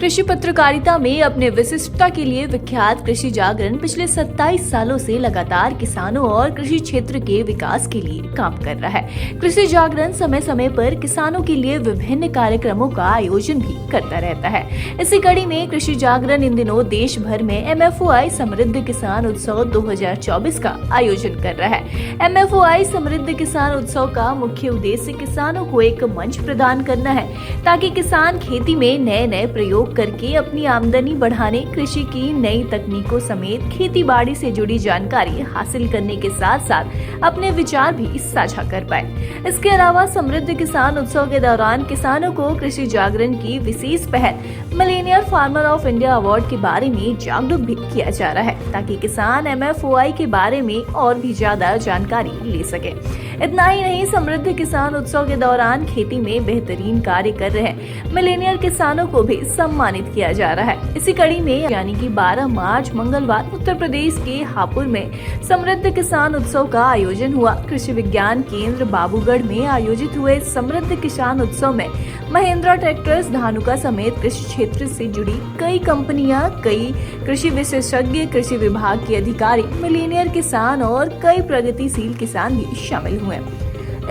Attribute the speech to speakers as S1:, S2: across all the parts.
S1: कृषि पत्रकारिता में अपने विशिष्टता के लिए विख्यात कृषि जागरण पिछले 27 सालों से लगातार किसानों और कृषि क्षेत्र के विकास के लिए काम कर रहा है। कृषि जागरण समय समय पर किसानों के लिए विभिन्न कार्यक्रमों का आयोजन भी करता रहता है। इसी कड़ी में कृषि जागरण इन दिनों देश भर में MFOI समृद्ध किसान उत्सव 2024 का आयोजन कर रहा है। MFOI समृद्ध किसान उत्सव का मुख्य उद्देश्य किसानों को एक मंच प्रदान करना है ताकि किसान खेती में नए प्रयोग करके अपनी आमदनी बढ़ाने, कृषि की नई तकनीकों समेत खेती बाड़ी से जुड़ी जानकारी हासिल करने के साथ साथ अपने विचार भी साझा कर पाए। इसके अलावा समृद्ध किसान उत्सव के दौरान किसानों को कृषि जागरण की विशेष पहल Millionaire farmer of India award के बारे में जागरूक भी किया जा रहा है ताकि किसान MFOI के बारे में और भी ज्यादा जानकारी ले सके। इतना ही नहीं, समृद्ध किसान उत्सव के दौरान खेती में बेहतरीन कार्य कर रहे मिलेनियर किसानों को भी सम्मानित किया जा रहा है। इसी कड़ी में यानी कि 12 मार्च मंगलवार उत्तर प्रदेश के हापुड़ में समृद्ध किसान उत्सव का आयोजन हुआ। कृषि विज्ञान केंद्र बाबूगढ़ में आयोजित हुए समृद्ध किसान उत्सव में महिंद्रा ट्रैक्टर्स, धानुका समेत कृषि क्षेत्र से जुड़ी कई कंपनियां, कई कृषि विशेषज्ञ, कृषि विभाग के अधिकारी, मिलेनियर किसान और कई प्रगतिशील किसान भी शामिल हुए।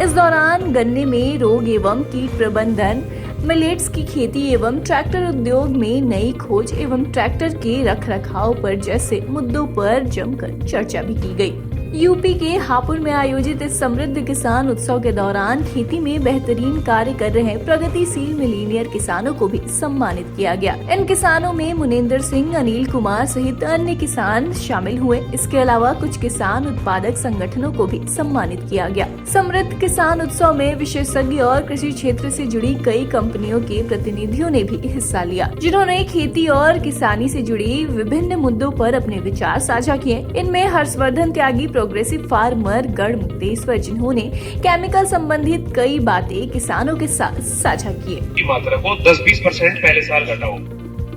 S1: इस दौरान गन्ने में रोग एवं कीट प्रबंधन, मिलेट्स की खेती एवं ट्रैक्टर उद्योग में नई खोज एवं ट्रैक्टर के रखरखाव पर जैसे मुद्दों पर जमकर चर्चा भी की गई। यूपी के हापुड़ में आयोजित इस समृद्ध किसान उत्सव के दौरान खेती में बेहतरीन कार्य कर रहे प्रगतिशील मिलेनियर किसानों को भी सम्मानित किया गया। इन किसानों में मुनेंद्र सिंह, अनिल कुमार सहित अन्य किसान शामिल हुए। इसके अलावा कुछ किसान उत्पादक संगठनों को भी सम्मानित किया गया। समृद्ध किसान उत्सव में विशेषज्ञ और कृषि क्षेत्र से जुड़ी कई कंपनियों के प्रतिनिधियों ने भी हिस्सा लिया, जिन्होंने खेती और किसानी से जुड़ी विभिन्न मुद्दों पर अपने विचार साझा किए। इनमें हर्षवर्धन त्यागी, प्रोग्रेसिव फार्मर, गढ़ मुक्तेश्वर, जिन्होंने केमिकल संबंधित कई बातें किसानों के साथ साझा किए।
S2: की मात्रा को 10-20% पहले साल घटाओ।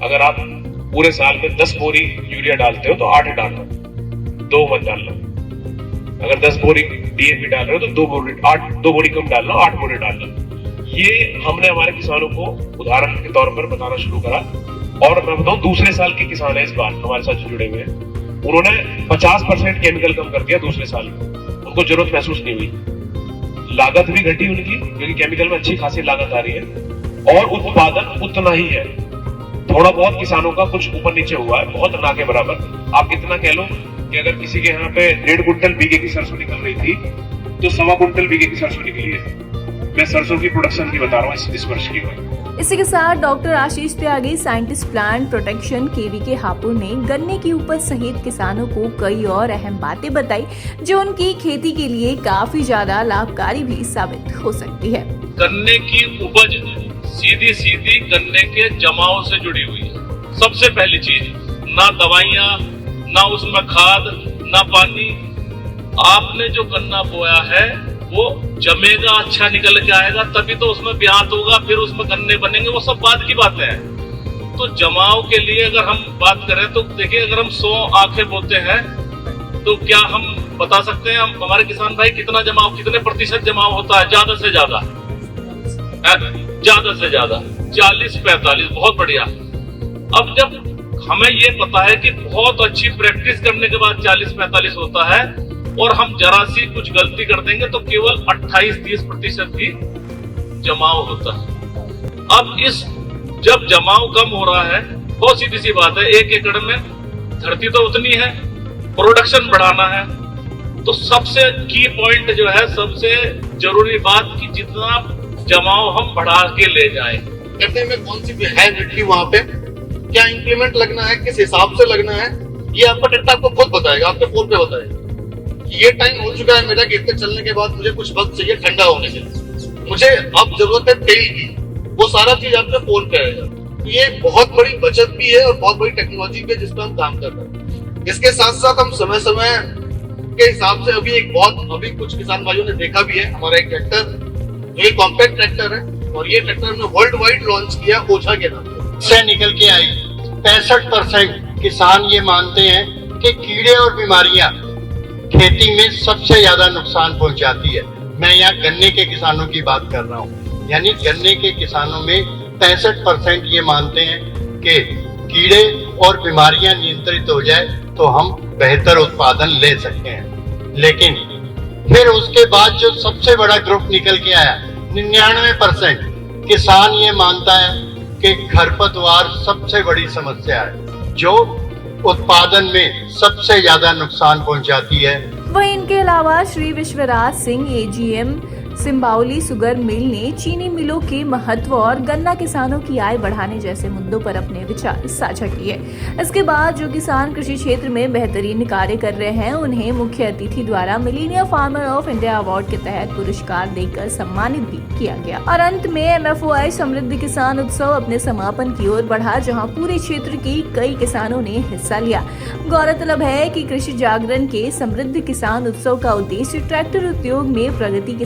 S2: अगर आप पूरे साल में 10 बोरी यूरिया डालते हो तो 8 डालना, 2 मत डालना। अगर 10 बोरी DAP डाल रहे हो तो 2 बोरी कम डालना, 8 बोरी डालना। ये हमने हमारे किसानों को उदाहरण के तौर पर बताना शुरू करा। और मैं बताऊं, दूसरे साल के किसान है इस बार हमारे साथ जुड़े हुए हैं, उन्होंने 50% केमिकल कम कर दिया दूसरे साल में। उनको जरूरत महसूस नहीं हुई, लागत भी घटी उनकी क्योंकि केमिकल में अच्छी खासी लागत आ रही है और उत्पादन उतना ही है। थोड़ा बहुत किसानों का कुछ ऊपर नीचे हुआ है, बहुत ना के बराबर। आप इतना कह लो कि अगर किसी के यहाँ पे 1.5 कुंटल बीघे की सरसों निकल रही थी तो 1.25 कुंटल बीघे की सरसों निकली है। मैं सरसों की प्रोडक्शन की बता रहा हूँ इस वर्ष की।
S1: इसी के साथ doctor Ashish Tyagi, scientist plant protection KVK Hapur ने गन्ने की उपज सहित किसानों को कई और अहम बातें बताई जो उनकी खेती के लिए काफी ज्यादा लाभकारी भी साबित हो सकती है।
S3: गन्ने की उपज सीधी गन्ने के जमाव से जुड़ी हुई है। सबसे पहली चीज, ना दवाइयाँ, ना उसमें खाद, ना पानी। आपने जो गन्ना बोया है वो जमेगा, अच्छा निकल के आएगा, तभी तो उसमें ब्यात होगा, फिर उसमें गन्ने बनेंगे। वो सब बाद की बातें हैं। तो जमाव के लिए अगर हम बात करें तो देखिए, अगर हम 100 आंखें बोते हैं तो क्या हम बता सकते हैं हमारे किसान भाई कितना जमाव, कितने प्रतिशत जमाव होता है? ज्यादा से ज्यादा 40-45, बहुत बढ़िया। अब जब हमें ये पता है कि बहुत अच्छी प्रैक्टिस करने के बाद 40-45 होता है और हम जरा सी कुछ गलती कर देंगे तो केवल 28-30% ही जमाव होता है। अब जब जमाव कम हो रहा है, बहुत सीधी सी बात है, 1 एकड़ में धरती तो उतनी है, प्रोडक्शन बढ़ाना है। तो सबसे की पॉइंट जो है, सबसे जरूरी बात कि जितना जमाव हम बढ़ा के ले जाएं।
S4: गन्ने में कौन सी है मिट्टी, वहाँ पे क्या इंप्लीमेंट लगना है, किस हिसाब से लगना है, ये आपका ट्रैक्टर आपको खुद बताएगा, आपके फोन पे बताएगा। ये टाइम हो चुका है मेरा, खेत चलने के बाद मुझे कुछ वक्त चाहिए ठंडा होने के लिए, मुझे अब जरूरत है तेल की, वो सारा चीज आपके फोन पे आएगा। ये बहुत बड़ी बचत भी है और बहुत बड़ी टेक्नोलॉजी भी है जिस पर हम काम कर रहे हैं। इसके साथ साथ हम समय समय के हिसाब से अभी कुछ किसान भाइयों ने देखा भी है, हमारा एक ट्रैक्टर जो ये कॉम्पैक्ट ट्रैक्टर है और ये ट्रैक्टर हमने वर्ल्ड वाइड लॉन्च किया ओझा के नाम से निकल के आई। 65% किसान ये मानते हैं कि कीड़े और बीमारियां खेती में सबसे ज्यादा नुकसान पहुंचाती है। मैं यहाँ गन्ने के किसानों की बात कर रहा हूँ, यानी गन्ने के किसानों में 65% ये मानते हैं
S5: के कीड़े और बीमारियां नियंत्रित हो जाए तो हम बेहतर उत्पादन ले सकते हैं। लेकिन फिर उसके बाद जो सबसे बड़ा ग्रुप निकल के आया, 99% किसान ये मानता है कि खरपतवार सबसे बड़ी समस्या है जो उत्पादन में सबसे ज्यादा नुकसान पहुंचाती है।
S1: वहीं इनके अलावा Shri Vishwaraj Singh AGM Simbhaoli sugar mill ने चीनी मिलों के महत्व और गन्ना किसानों की आय बढ़ाने जैसे मुद्दों पर अपने विचार साझा किए। इसके बाद जो किसान कृषि क्षेत्र में बेहतरीन कार्य कर रहे हैं उन्हें मुख्य अतिथि द्वारा millennium farmer of India award के तहत पुरस्कार देकर सम्मानित भी किया गया। और अंत में एमएफओआई समृद्ध किसान उत्सव अपने समापन की ओर बढ़ा, जहाँ पूरे क्षेत्र के कई किसानों ने हिस्सा लिया। गौरतलब है कि कृषि जागरण के समृद्ध किसान उत्सव का उद्देश्य ट्रैक्टर उद्योग में प्रगति के